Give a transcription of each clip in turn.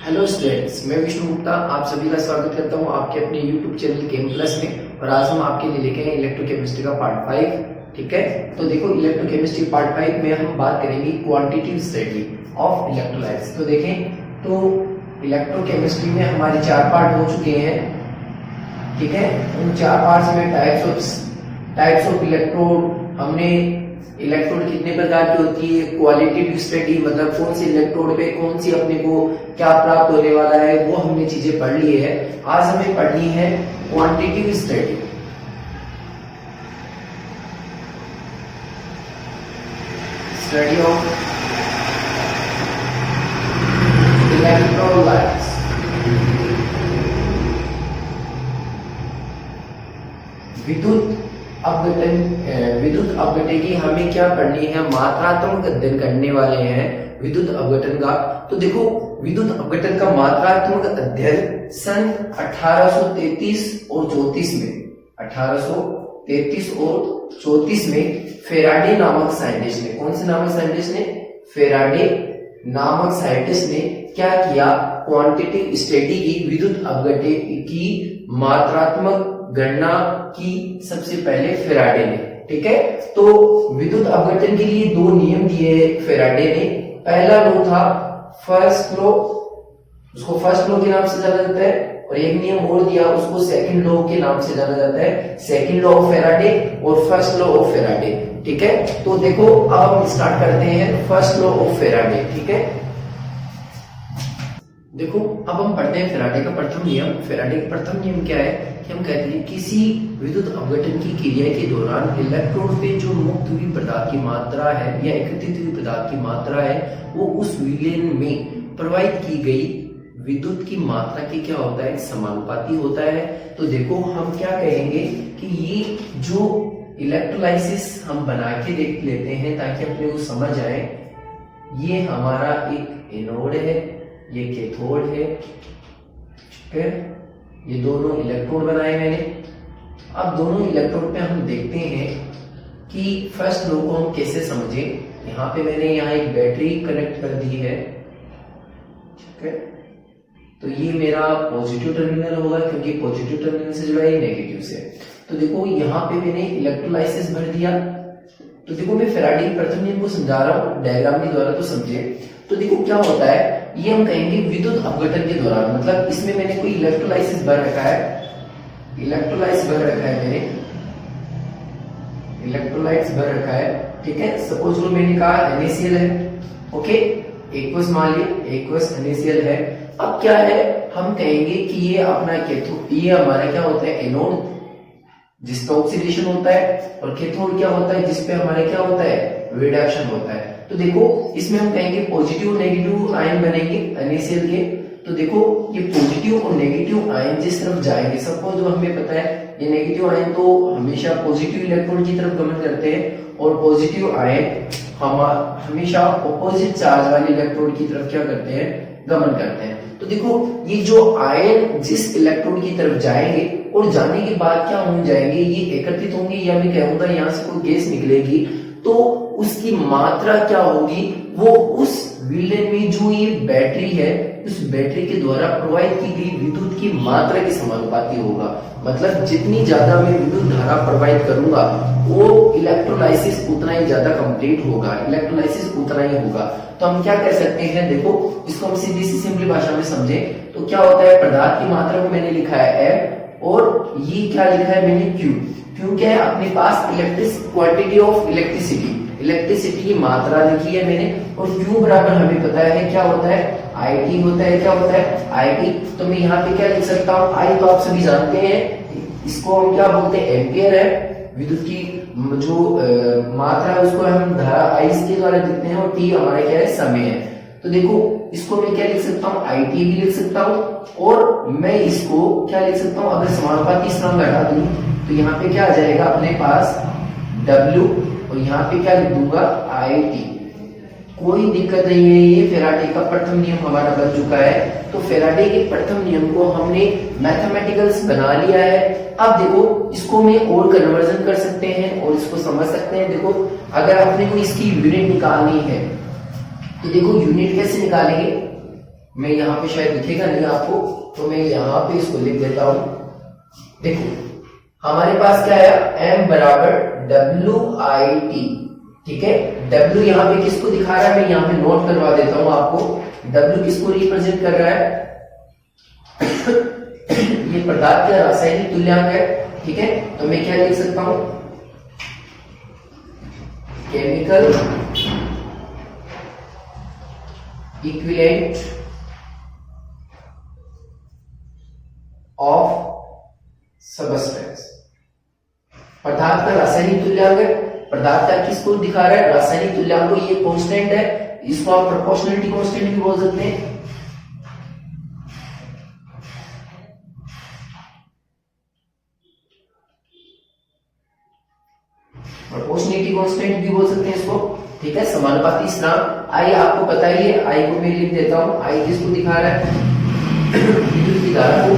Hello students, मैं विष्णु गुप्ता आप सभी का स्वागत करता हूं आपके अपने यूट्यूब चैनल केम प्लस में। और आज हम आपके लिए लेके हैं इलेक्ट्रोकेमिस्ट्री का पार्ट 5। ठीक है, तो देखो इलेक्ट्रोकेमिस्ट्री पार्ट 5 में हम बात करेंगे क्वांटिटेटिव स्टडी ऑफ इलेक्ट्रोलाइट्स। तो देखें तो इलेक्ट्रोकेमिस्ट्री में हमारे 4 पार्ट हो चुके हैं। ठीक है, उन 4 पार्ट्स में टाइप्स ऑफ इलेक्ट्रोड, हमने इलेक्ट्रोड कितने प्रकार की होती है, क्वालिटेटिव स्टडी मतलब कौन सी इलेक्ट्रोड पे कौन सी अपने को क्या प्राप्त होने वाला है, वो हमने चीजें पढ़ ली है। आज हमें पढ़नी है quantitative study. Study of electrolytes. विद्युत अपघटन की हमें क्या पढ़नी है, मात्रात्मक अध्ययन करने वाले हैं विद्युत अपघटन का। तो देखो विद्युत अपघटन का मात्रात्मक अध्ययन सन 1833 और 34 में 1833 और 34 में फेराडे नामक साइंटिस्ट ने, कौन से नामक साइंटिस्ट ने, फेराडे नामक साइंटिस्ट ने क्या किया, क्वांटिटेटिव स्टडी की, विद्युत अपघटन की मात्रात्मक गणना की सबसे पहले फेराडे ने। ठीक है, तो विद्युत अपघटन के लिए 2 नियम दिए फेराडे ने। पहला लॉ था फर्स्ट लॉ, उसको फर्स्ट लॉ के नाम से जाना जाता है, और एक नियम और दिया उसको सेकंड लॉ के नाम से जाना जाता है, सेकंड लॉ ऑफ फेराडे और फर्स्ट लॉ ऑफ फेराडे। ठीक है, तो देखो अब हम स्टार्ट करते हैं फर्स्ट लॉ ऑफ फेराडे। ठीक है, देखो अब हम पढ़ते हैं फेराडे का प्रथम नियम। फेराडे का प्रथम नियम क्या है कि हम कहते हैं किसी विद्युत अपघटन की क्रिया के दौरान इलेक्ट्रोड पे जो मुक्त हुई पदार्थ की मात्रा है या एकत्रित हुई पदार्थ की मात्रा है, वो उस विलयन में प्रवाहित की गई विद्युत की मात्रा के क्या होता है, समानुपाती होता है। तो देखो हम क्या कहेंगे कि ये जो इलेक्ट्रोलाइसिस हम बना के देख लेते हैं ताकि अपने को समझ आए। ये हमारा एक एनोड है, ये कैथोड है। ठीक है, ये दोनों इलेक्ट्रोड बनाए मैंने। अब दोनों इलेक्ट्रोड पे हम देखते हैं कि फर्स्ट लॉ को हम कैसे समझें। यहाँ पे मैंने यहाँ एक बैटरी कनेक्ट कर दी है। ठीक है, तो ये मेरा पॉजिटिव टर्मिनल होगा क्योंकि पॉजिटिव टर्मिनल से जुड़ा है, नेगेटिव से। तो देखो यहाँ पे मैंने इलेक्ट्रोलाइसिस भर दिया। तो देखो मैं फेराडे के प्रथम नियम को समझा रहा हूँ डायग्राम के द्वारा, तो समझे। तो देखो क्या होता है, ये हम कहेंगे विद्युत अपघटन के दौरान, मतलब इसमें मैंने कोई इलेक्ट्रोलाइसिस भर रखा है, इलेक्ट्रोलाइट्स भर रखा है मैंने, इलेक्ट्रोलाइट्स भर रखा है। ठीक है, सपोज लो मैंने कहा NaCl है। ओके, एक्वस मान लिया, एक्वस NaCl है। अब क्या है, हम कहेंगे कि ये अपना कैथोड, ये हमारा क्या होता है, एनोड जिसपे ऑक्सीडेशन होता है, और कैथोड क्या होता है, जिसपे हमारा क्या होता है, रिडक्शन होता है। तो देखो इसमें हम कहेंगे पॉजिटिव नेगेटिव आयन बनेंगे NaCl के। तो देखो ये पॉजिटिव और नेगेटिव आयन जिस तरफ जाएंगे, सबको जो हमें पता है ये नेगेटिव आयन तो हमेशा पॉजिटिव इलेक्ट्रॉन की तरफ गमन करते हैं, और पॉजिटिव आयन हम हमेशा अपोजिट चार्ज वाले इलेक्ट्रोड की तरफ क्या करते हैं, गमन करते हैं। तो देखो ये जो आयन जिस इलेक्ट्रोड की तरफ जाएंगे और जाने के बाद क्या हो जाएंगे, ये एकत्रित होंगे, या मैं कहूंगा यहाँ से कोई गैस निकलेगी, तो उसकी मात्रा क्या होगी, वो उस विलयन में जो ये बैटरी है, उस बैटरी के द्वारा प्रवाहित की गई विद्युत की मात्रा के समानुपाती होगा। मतलब जितनी ज्यादा मैं विद्युत धारा प्रवाहित करूंगा, वो इलेक्ट्रोलाइसिस उतना ही ज्यादा कंप्लीट होगा, इलेक्ट्रोलाइसिस उतना ही होगा। तो हम क्या कर सकते हैं, देखो इसको हम सीधी सी सिंपली भाषा में समझे तो क्या होता है, पदार्थ की मात्रा को मैंने लिखा है F, और ये क्या लिखा है मैंने Q। Q क्या है, अपने पास क्वांटिटी ऑफ इलेक्ट्रिसिटी, इलेक्ट्रिसिटी की मात्रा लिखी है मैंने, और Q बराबर हमें पता है क्या होता है, IT होता है। क्या होता है, IT। तो मैं यहाँ पे क्या लिख सकता हूँ, I तो आप सभी जानते हैं, इसको हम क्या बोलते हैं, एम्पियर है। विद्युत की जो मात्रा है उसको हम धारा I के द्वारा लिखते हैं, और T हमारा क्या है, समय है। तो देखो इसको मैं क्या लिख सकता हूँ, IT भी लिख सकता हूँ, और मैं इसको क्या लिख सकता हूँ, अगर समानुपाती स्तंभ हटा दूं तो यहाँ पे क्या आ जाएगा अपने पास W, और यहाँ पे क्या लिख दूंगा, IT। कोई दिक्कत नहीं है, ये फेराडे का प्रथम नियम हमारा बन चुका है। तो फेराडे के प्रथम नियम को हमने मैथमेटिकल्स बना लिया है। अब देखो इसको मैं और कन्वर्जन कर सकते हैं और इसको समझ सकते हैं। देखो अगर अपने को इसकी यूनिट निकालनी है तो देखो यूनिट कैसे निकालेंगे, मैं यहाँ पे शायद दिखेगा नहीं आपको, तो मैं यहाँ पे इसको लिख देता हूं। देखो हमारे पास क्या है, m बराबर WIT, ठीक है। W यहाँ पे किसको दिखा रहा है, मैं यहाँ पे नोट करवा देता हूं आपको। W किसको रिप्रेजेंट कर रहा है, ये पदार्थ का रासायनिक तुल्यांक है, ठीक है। तो मैं क्या लिख सकता हूं, केमिकल इक्विवेलेंट ऑफ सबस्टेंस। पदार्थ का रासायनिक तुल्यांक है, पदार्थ का किसको दिखा रहा है, रासायनिक तुल्यांक को। ये कांस्टेंट है, इसको आप प्रोपोर्शनलिटी कांस्टेंट भी बोल सकते हैं। प्रोपोर्शनलिटी कांस्टेंट भी बोल सकते हैं इसको, ठीक है। समानुपाती स्थिरांक आई आपको पता ही है, आई को मैं लिख देता हूं। आई किसको दिखा रहा है, विद्युत की धारा को,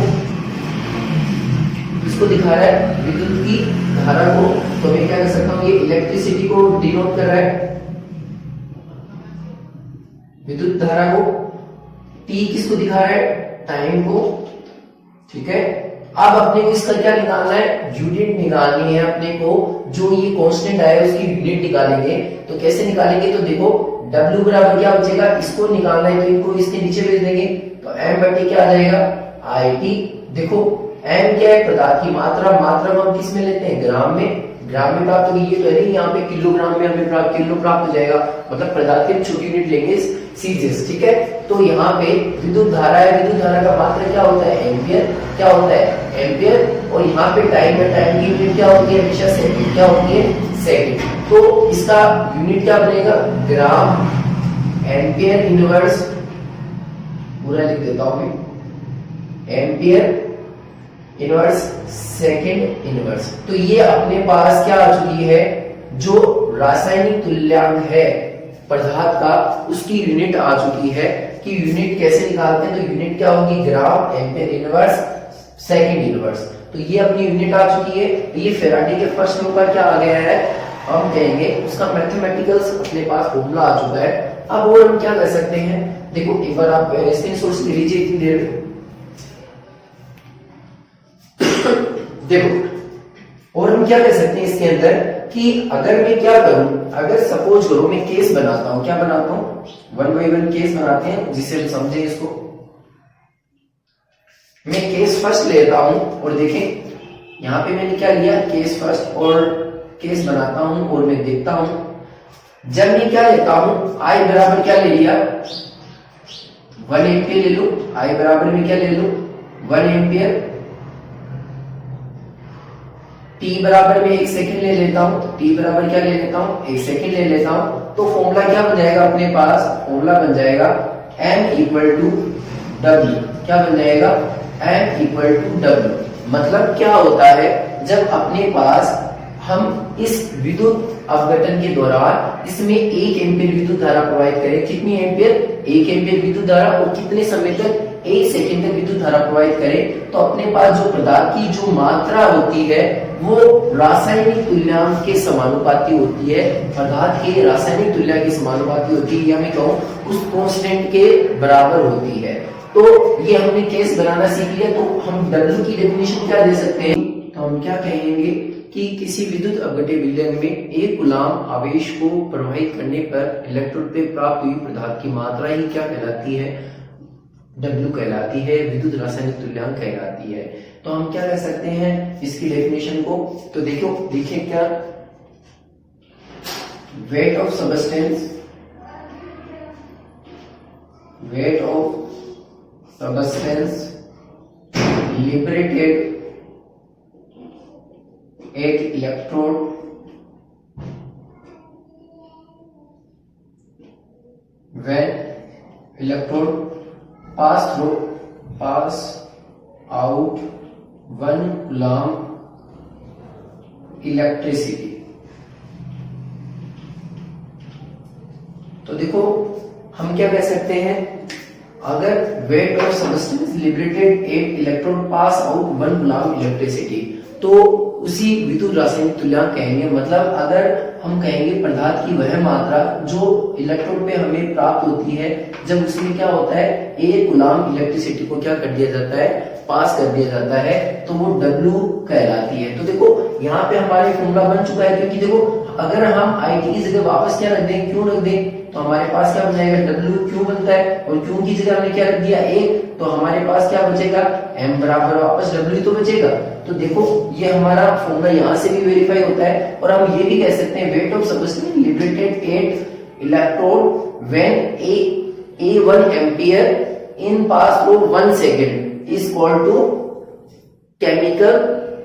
किसको दिखा रहा है, विद्युत की धारा को। तो मैं क्या कर सकता हूं, ये इलेक्ट्रिसिटी को डिनोट कर रहा है, विद्युत धारा को। टी किसको दिखा रहा है, टाइम को, ठीक है। अब अपने को इसका क्या निकालना है, यूनिट निकालनी है अपने को। जो ये कांस्टेंट आया उसकी यूनिट निकालेंगे। तो कैसे निकालेंगे, तो देखो W बराबर क्या बचेगा, इसको निकालना है तो इनको इसके नीचे भेज देंगे। तो m बटे क्या आ जाएगा, IT। देखो m क्या है, पदार्थ की मात्रा, मात्रा हम किस में लेते हैं, ग्राम में। ग्राम में प्राप्त होगी, ये तो नहीं यहाँ पे किलोग्राम में हमें किलो प्राप्त हो जाएगा, मतलब पदार्थ की छोटी यूनिट लेंगे सीजीएस, ठीक है। तो यहाँ पे विद्युत धारा है, विद्युत धारा का मात्रा क्या होता है, एम्पियर। क्या होता है, एम्पियर। और यहाँ पे टाइम है, टाइम की यूनिट क्या होती है, हमेशा सेकंड। क्या होती है, सेकंड। तो इसका यूनिट क्या बनेगा, ग्राम एम्पियर इनवर्स, पूरा लिख देता हूं मैं, एम्पियर इनवर्स सेकंड इनवर्स। तो ये अपने पास क्या आ चुकी है, जो रासायनिक तुल्यांक है पदार्थ का, उसकी यूनिट आ चुकी है। कि यूनिट कैसे निकालते हैं, तो यूनिट क्या होगी, ग्राम एम्पियर इनवर्स सेकंड इनवर्स। तो ये अपनी यूनिट आ चुकी है। तो ये फेराडे के फर्स्ट लॉ का क्या आ गया है, हम कहेंगे उसका मैथमेटिकल्स अपने पास फॉर्मूला आ चुका है। अब और हम क्या कर सकते हैं, देखो एक बार आप स्क्रीनशॉट ले लीजिए इतनी देर में। देखो और हम क्या कर सकते हैं इसके अंदर, कि अगर मैं क्या करूं, अगर सपोज करो मैं केस बनाता हूं, क्या बनाता हूं, 1 बाय 1 केस बनाते हैं जिससे हम समझे इसको। मैं केस फर्स्ट लेता हूं और देखें यहां पे मैंने क्या लिया, केस फर्स्ट, और केस बनाता हूं और मैं देखता हूं। जब मैं क्या लेता हूं, आई बराबर क्या ले लिया, 1 एम्पियर ले लो। आई बराबर में क्या ले लो, 1 एम्पियर। टी बराबर में 1 सेकंड ले लेता हूं, टी बराबर क्या ले लेता हूं, 1 सेकंड ले लेता हूं। तो फॉर्मूला क्या बन जाएगा अपने पास, फॉर्मूला बन जाएगा m इक्वल टू W। क्या बन जाएगा, m इक्वल टू W। मतलब क्या होता है, जब अपने पास हम इस विद्युत अपघटन के दौरान इसमें 1 एम्पियर विद्युत धारा प्रोवाइड करें, कितनी एम्पियर, 1 एम्पियर विद्युत धारा, और कितने समय तक, 1 सेकंड तक विद्युत धारा प्रोवाइड करें, तो अपने पास जो पदार्थ की जो मात्रा होती है वो रासायनिक तुल्यांक के समानुपाती होती है। पदार्थ के रासायनिक तुल्यांक के समानुपाती होती है, या मैं कहूं उस कांस्टेंट के बराबर होती है। तो ये हमने केस बनाना सीख लिया। तो हम W की डेफिनेशन क्या दे सकते हैं, तो हम क्या कहेंगे कि किसी विद्युत अपघट्य विलयन में एक गुलाम आवेश को प्रवाहित करने पर इलेक्ट्रोड पे प्राप्त हुई पदार्थ की मात्रा ही क्या कहलाती है, W कहलाती है, विद्युत रासायनिक तुल्यांक कहलाती है। तो हम क्या कर सकते हैं इसकी डेफिनेशन को, तो देखिए क्या, weight of substance, weight of substance liberated at electrode when electrode pass out 1 coulomb electricity। तो देखो हम क्या कह सकते हैं, अगर weight of substance liberated at electron pass out 1 coulomb electricity, तो उसी विद्युत रासायनिक तुल्यांक कहेंगे। मतलब अगर हम कहेंगे पदार्थ की वह मात्रा जो इलेक्ट्रोड पे हमें प्राप्त होती है जब उसमें क्या होता है, 1 कूलम इलेक्ट्रिसिटी को क्या कर दिया जाता है, पास कर दिया जाता है, तो वो W कहलाती है। तो देखो यहाँ पे हमारे फॉर्मूला बन चुका है, क्योंकि देखो अगर हम IT की जगह वापस क्या रख दें, Q रख दें, तो हमारे पास क्या बन जाएगा, WQ बनता है, और Q की जगह हमने क्या रख दिया 1, तो हमारे पास क्या बचेगा, M बराबर वापस W तो बचेगा। तो देखो ये हमारा फॉर्मूला यहाँ से भी वेरीफाई होता है। और हम ये भी कह सकते हैं weight of substance liberated at electrode when A1 ampere in pass through 1 second is called to chemical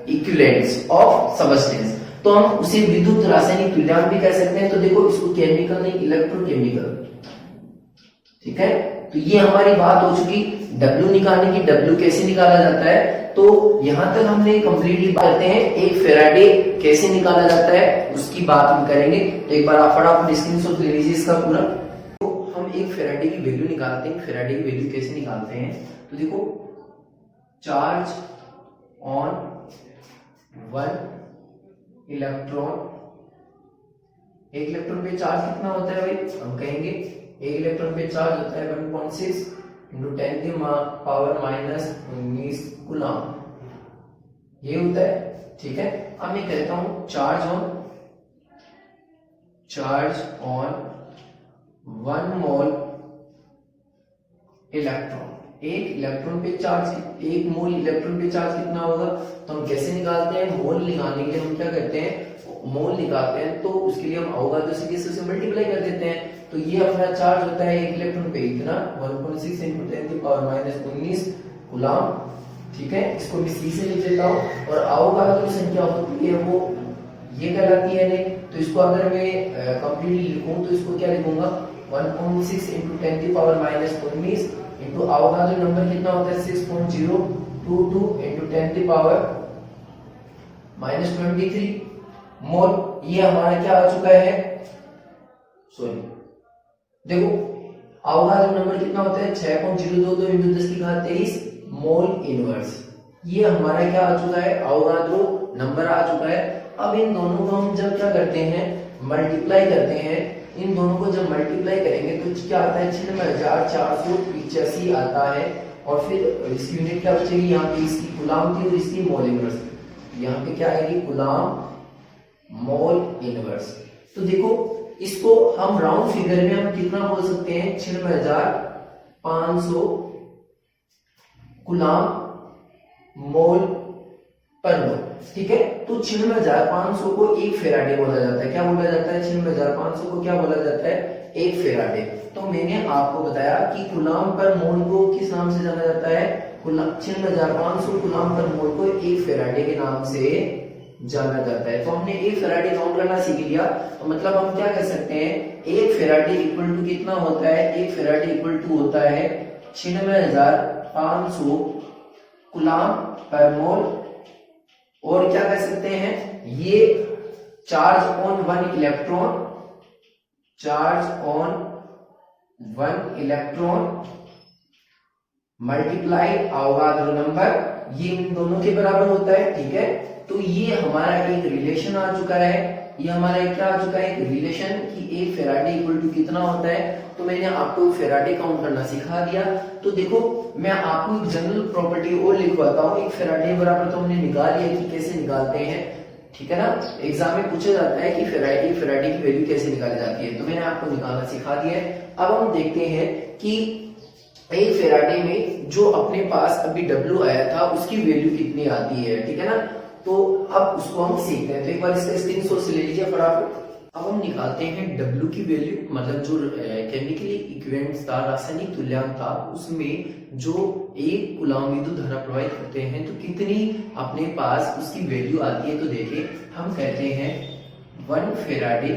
equivalence of substance. तो हम उसे विद्युत रासायनिक तुल्यांक भी कह सकते हैं। तो देखो इसको केमिकल नहीं, इलेक्ट्रोकेमिकल, ठीक है। तो ये हमारी बात हो चुकी W निकालने की। W कैसे निकाला जाता है, तो यहां तक हमने कंप्लीटली बात करते हैं। एक फेराडे कैसे निकाला जाता है उसकी बात हम करेंगे। तो एक बार आप फटाफट स्क्रीनशॉट ले लीजिए इसका पूरा। तो हम एक फेराडे की वैल्यू निकालते हैं। फेराडे की वैल्यू कैसे निकालते हैं, तो देखो चार्ज ऑन 1 इलेक्ट्रॉन, एक इलेक्ट्रॉन पे चार्ज कितना होता है भाई, हम कहेंगे एक इलेक्ट्रॉन पे चार्ज होता है 1.6 इंटू 10 की पावर माइनस 19 कूलम, ये होता है, ठीक है। अब मैं कहता हूं चार्ज ऑन 1 मोल इलेक्ट्रॉन, एक इलेक्ट्रॉन पे चार्ज, 1 मोल इलेक्ट्रॉन पे चार्ज कितना होगा, तो हम कैसे निकालते हैं, मोल निकालने के लिए हम क्या करते हैं, मोल निकालते हैं, तो उसके लिए हम अवगाद्रो से किसी से मल्टीप्लाई कर देते हैं। तो ये अपना चार्ज होता है एक इलेक्ट्रॉन पे इतना 1.6 इंटू 10 की पावर माइनस 19 कूलम, ठीक है। इसको मैं सी से लिख लेता हूँ। और अवगाद्रो संख्या होती है वो ये कहलाती है नहीं। तो इसको अगर मैं कंप्लीटली लिखूं तो इसको क्या लिखूंगा, 1.6 इंटू 10 की power minus 19 into Avogadro number कितना होता है 6.022 इंटू 10 की पावर माइनस 23 मोल। ये हमारा क्या आ चुका है, सॉरी देखो अवगाद्रो नंबर कितना होता है 6.022 इंटू 10 की घात 23 मोल इनवर्स। ये हमारा क्या आ चुका है, अवगाद्रो नंबर आ चुका है। अब इन दोनों को हम जब क्या करते हैं, मल्टीप्लाई करते हैं, इन दोनों को जब मल्टीप्लाई करेंगे तो क्या आता है 96,485 आता है। और फिर इसकी यूनिट क्या बचेगी, यहाँ पे इसकी कूलम थी और इसकी मोल इनवर्स, यहाँ पे क्या आएगी कूलम मोल इनवर्स। तो देखो इसको हम राउंड फिगर में हम कितना बोल सकते हैं, 96,500 कूलम मोल पर मोल, ठीक है। तो 96,500 को 1 फेराडे बोला जाता है। क्या बोला जाता है, 96,500 को क्या बोला जाता है, 1 फेराडे। तो मैंने आपको बताया कि कूलम पर मोल को किस नाम से जाना जाता है, 96,500 कूलम पर मोल को 1 फेराडे के नाम से जाना जाता है। तो हमने 1 फेराडे काउंट करना सीख लिया। तो मतलब हम क्या कर सकते हैं, 1 फेराडे इक्वल टू कितना होता है, 1 फेराडे इक्वल टू होता है 96,500 कूलम पर मोल। और क्या कर सकते हैं, ये charge on 1 electron, charge on 1 electron multiply Avogadro number, ये इन दोनों के बराबर होता है, ठीक है। तो ये हमारा एक रिलेशन आ चुका है, ये हमारा क्या आ चुका है, एक रिलेशन कि 1 फेराडे इक्वल टू कितना होता है। तो मैंने आपको फेराडे काउंट करना सिखा दिया। तो देखो मैं आपको एक जनरल प्रॉपर्टी और लिखवाता हूँ। 1 फेराडे बराबर तो हमने निकाल लिया कि कैसे निकालते हैं, ठीक है ना। एग्जाम में पूछा जाता है कि फेराडे की वैल्यू कैसे निकाली जाती है, तो मैंने आपको निकालना सिखा दिया है। अब हम देखते हैं कि 1 फेराडे में जो अपने पास अभी W आया था उसकी वैल्यू कितनी आती है, ठीक है ना। तो अब उसको हम सीखते हैं। तो एक बार इसका स्क्रीनशॉट से ले लीजिए फटाफट। अब हम निकालते हैं W की वैल्यू, मतलब जो केमिकली इक्विवेलेंट था, रासायनिक तुल्यांक था, उसमें जो 1 कूलम विद्युत धारा प्रवाहित करते हैं तो कितनी अपने पास उसकी वैल्यू आती है। तो देखिए हम कहते हैं 1 फेराडे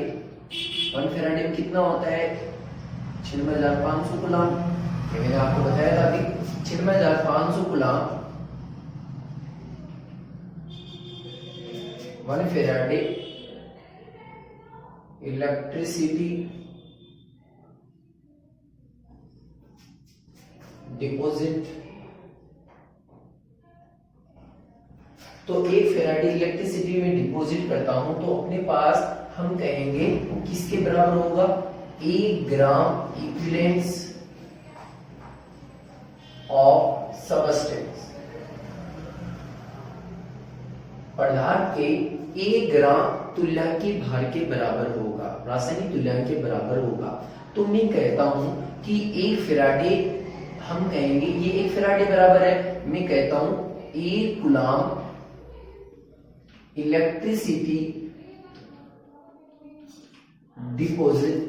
में कितना होता है 96,500 कूलम, ये मैंने आपको बताया था अभी 96,500 कूलम 1 फेराडे इलेक्ट्रिसिटी डिपॉजिट तो 1 फैराडे इलेक्ट्रिसिटी में डिपॉजिट करता हूं तो अपने पास हम कहेंगे किसके बराबर होगा, 1 ग्राम इक्विवेलेंस ऑफ सबस्टेंस, पदार्थ के 1 ग्राम तुल्यांक के भार के बराबर होगा, रासायनिक तुल्यांक के बराबर होगा। तो मैं कहता हूं कि 1 फैराडे, हम कहेंगे ये 1 फैराडे बराबर है, मैं कहता हूं 1 कूलम इलेक्ट्रिसिटी डिपॉजिट।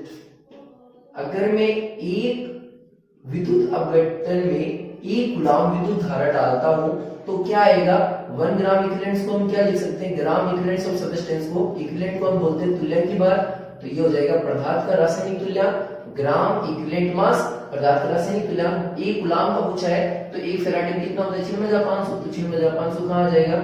अगर मैं एक विद्युत अपघटन में 1 कूलम विद्युत धारा डालता हूं तो क्या आएगा, 1 ग्राम इक्विवेलेंस को हम क्या लिख सकते हैं, ग्राम इक्विवेलेंस ऑफ सबस्टेंस को, इक्विवेलेंट को हम बोलते हैं तुल्यांक की बार, तो ये हो जाएगा पदार्थ का रासायनिक तुल्यांक, ग्राम इक्विवेलेंट मास पदार्थ का रासायनिक तुल्यांक। 1 कूलम का पूछा है तो 1 फैराडे में कितना होता है, 96,500, तो 96,500 कहां आ जाएगा,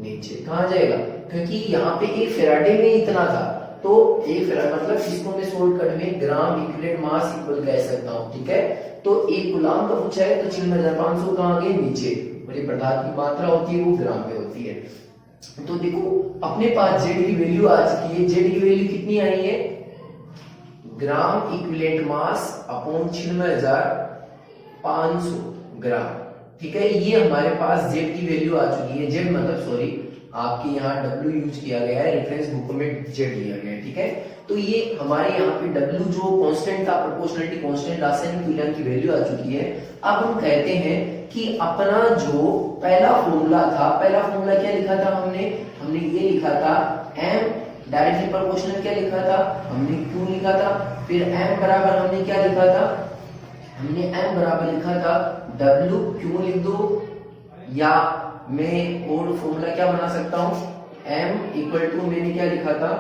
नीचे कहां जाएगा, क्योंकि यहाँ पे 1 फैराडे में इतना था, तो 1 फैराडे मतलब इसको मैं शॉर्टकट में ग्राम इक्विवेलेंट मास इक्वल कह सकता हूँ, ठीक है। तो 1 कूलम का पूछा है तो 96,500 कहां आ गए, नीचे, और ये पदार्थ की मात्रा होती है वो ग्राम पे होती है। तो देखो अपने पास जेड की वैल्यू आ चुकी है, जेड की वैल्यू कितनी आई है, ग्राम इक्विवेलेंट मास अपॉन 96,500 ग्राम, ठीक है। ये हमारे पास जेड की वैल्यू आ चुकी है, जेड मतलब सॉरी आपके यहाँ W यूज किया गया है, रेफरेंस बुक में जेड लिया गया है, ठीक है। तो ये हमारे यहाँ पे W जो कांस्टेंट था, प्रोपोर्शनलिटी कांस्टेंट, रासायनिक तुल्यांक की वैल्यू आ चुकी है। अब हम कहते हैं कि अपना जो पहला फॉर्मूला था, पहला फॉर्मूला क्या लिखा था हमने ये लिखा था M डायरेक्टली प्रोपोर्शनल, क्या लिखा था हमने, Q लिखा था, फिर M बराबर हमने क्या लिखा था, हमने M बराबर लिखा था W, Q लिख दो, या मैं और फॉर्मूला क्या बना सकता हूं, M इक्वल टू मैंने क्या लिखा था,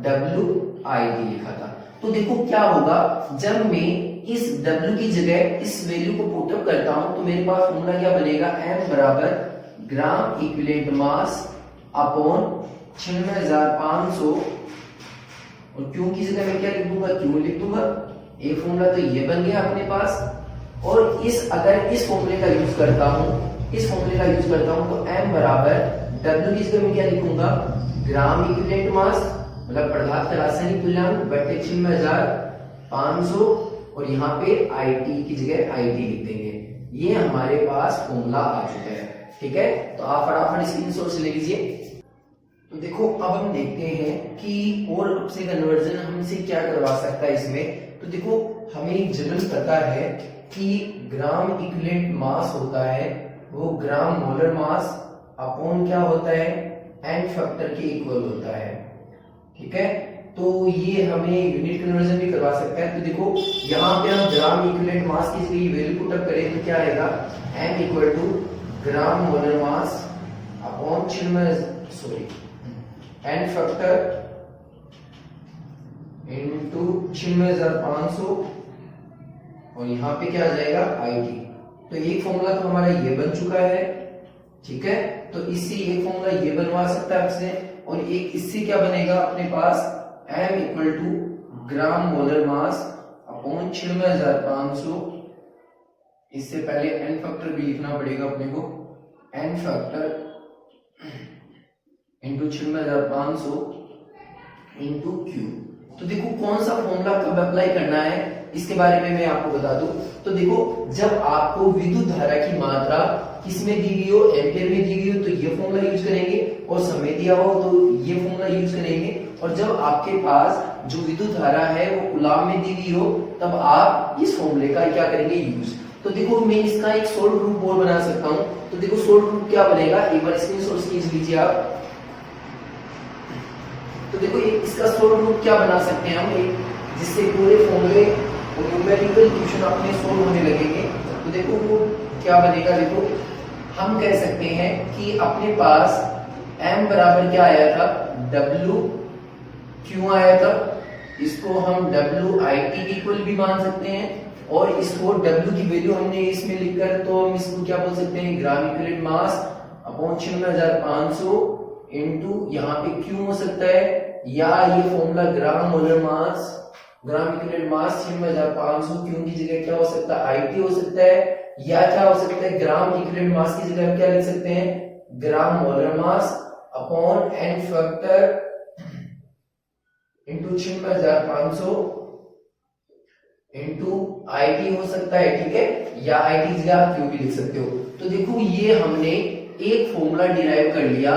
WID लिखा था। तो देखो क्या होगा, जब मैं इस W की जगह इस वैल्यू को पुट अप करता हूं तो मेरे पास फॉर्मूला क्या बनेगा, M बराबर ग्राम इक्विवेलेंट मास अपॉन 96,500, और Q की जगह मैं क्या लिख दूंगा, Q लिख दूंगा। एक फॉर्मूला तो ये बन गया अपने पास, और अगर इस फॉर्मूले का यूज करता हूं, इस फॉर्मूले का यूज करता हूं तो M बराबर W की जगह मैं क्या लिखूंगा, ग्राम इक्विवेलेंट मास मतलब पदार्थ का रासायनिक तुल्यांक बटे 96,500, और यहाँ पे IT की जगह IT लिख देंगे। ये हमारे पास फॉर्मूला आ चुका है, ठीक है। तो आप फटाफट स्क्रीनशॉट से ले लीजिए। तो देखो अब हम देखते हैं कि और अब से कन्वर्जन हमसे क्या करवा सकता है इसमें। तो देखो हमें जनरल पता है कि ग्राम इक्विवेलेंट मास होता है वो ग्राम मोलर मास अपॉन क्या होता है, n फैक्टर के इक्वल होता है, ठीक है। तो ये हमें यूनिट कन्वर्जन भी करवा सकता है। तो देखो यहाँ पे हम ग्राम इक्विवेलेंट मास की जगह वैल्यू पुट अप करें तो क्या आएगा, m equal to gram molar mass upon n factor into 96,500, और यहाँ पे क्या आ जाएगा IT। तो एक फॉर्मूला तो हमारा ये बन चुका है, ठीक है। तो इससे एक फॉर्मूला ये बनवा सकता है आपसे, और एक इससे क्या बनेगा अपने पास, M equal to gram molar mass upon 96,500। इससे पहले n फैक्टर भी लिखना पड़ेगा अपने को, n factor into 96,500 into Q। तो देखो कौन सा फॉर्मूला कब अप्लाई करना है इसके बारे में मैं आपको बता दूं। तो देखो जब आपको विद्युत धारा की मात्रा किसमें दी गई हो, एम्पियर में दी गई हो, तो ये फॉर्मूला यूज करेंगे, और समय दिया हो तो ये फॉर्मूला यूज करेंगे, और जब आपके पास जो विद्युत धारा है वो कूलम में दी गई हो तब आप इस फॉर्मूले का क्या करेंगे, यूज। तो देखो मैं इसका एक सोल्व रूप और बना सकता हूं। तो देखो सोल्व रूप क्या बनेगा, एक बार स्क्रीनशॉट खींच लीजिए आप। तो देखो इसका सोल्व रूप क्या बना सकते हैं हम, एक जिससे पूरे फॉर्मूले और न्यूमेरिकल इक्वेशन अपने सोल्व होने लगेंगे। तो देखो वो क्या बनेगा, देखो हम कह सकते हैं कि अपने पास m बराबर क्या आया था, W क्यों आया था, इसको हम WIT इक्वल भी मान सकते हैं, और इसको W की वैल्यू हमने इसमें लिखकर तो हम इसको क्या बोल सकते हैं, gram equivalent mass upon 96,500 into यहाँ पे Q हो सकता है, या ये फॉर्मूला ग्राम मोलर मास, ग्राम इक्विवेलेंट मास 96,500, Q की जगह क्या हो सकता है, IT हो सकता है, या क्या हो सकता है, ग्राम इक्विवेलेंट मास की जगह हम क्या लिख सकते हैं, gram molar mass upon n factor into 96,500 into IT हो सकता है, ठीक है, या IT जगह आप क्यू भी लिख सकते हो। तो देखो ये हमने एक फॉर्मूला डिराइव कर लिया।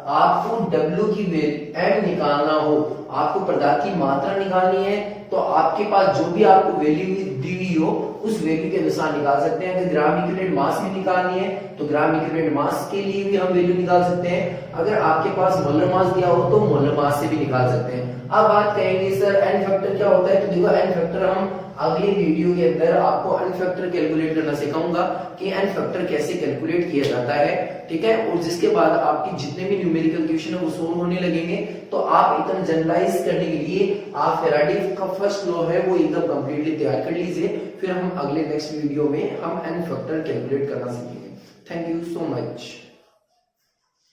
आपको W की वैल्यू M निकालना हो, आपको पदार्थ की मात्रा निकालनी है, तो आपके पास जो भी आपको वैल्यू दी हुई हो उस वैल्यू के अनुसार निकाल सकते हैं। अगर ग्राम इक्विवेलेंट मास में निकालनी है तो ग्राम इक्विवेलेंट मास के लिए भी हम वैल्यू निकाल सकते हैं। अगर आपके पास मोलर मास दिया हो तो मोलर मास से भी निकाल सकते हैं। अब बात करेंगे सर एन फैक्टर क्या होता है। तो देखो एन फैक्टर हम अगले वीडियो के अंदर आपको एन फैक्टर कैलकुलेट करना सिखाऊंगा कि एन फैक्टर कैसे कैलकुलेट किया जाता है, ठीक है। और जिसके बाद आपकी जितने भी न्यूमेरिकल क्वेश्चन है वो सोल्व होने लगेंगे, तो आप एकदम जनरलाइज करने के लिए आप फैराडे का फर्स्ट लॉ है वो एकदम कंप्लीटली तैयार कर लीजिए। फिर हम अगले नेक्स्ट वीडियो में हम एन फैक्टर कैलकुलेट करना सीखेंगे। Thank you so much.